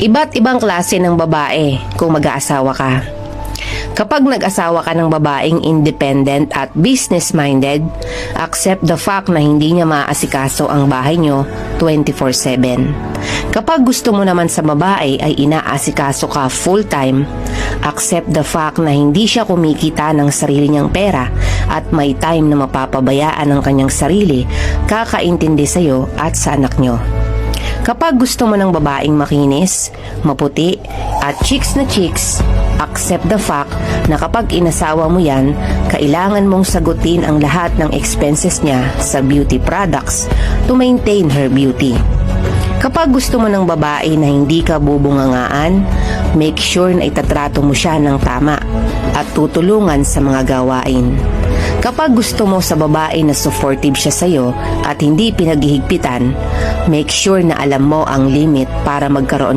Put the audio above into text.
Iba't ibang klase ng babae kung mag-aasawa ka. Kapag nag-asawa ka ng babaeng independent at business-minded, accept the fact na hindi niya maaasikaso ang bahay niyo 24/7. Kapag gusto mo naman sa babae ay inaasikaso ka full-time, accept the fact na hindi siya kumikita ng sarili niyang pera at may time na mapapabayaan ang kanyang sarili, kakaintindi sa iyo at sa anak niyo. Kapag gusto mo ng babaeng makinis, maputi, at chicks na chicks, accept the fact na kapag inasawa mo yan, kailangan mong sagutin ang lahat ng expenses niya sa beauty products to maintain her beauty. Kapag gusto mo ng babae na hindi ka bubungangaan, make sure na itatrato mo siya ng tama at tutulungan sa mga gawain. Kapag gusto mo sa babae na supportive siya sa'yo at hindi pinaghihigpitan, make sure na alam mo ang limit para magkaroon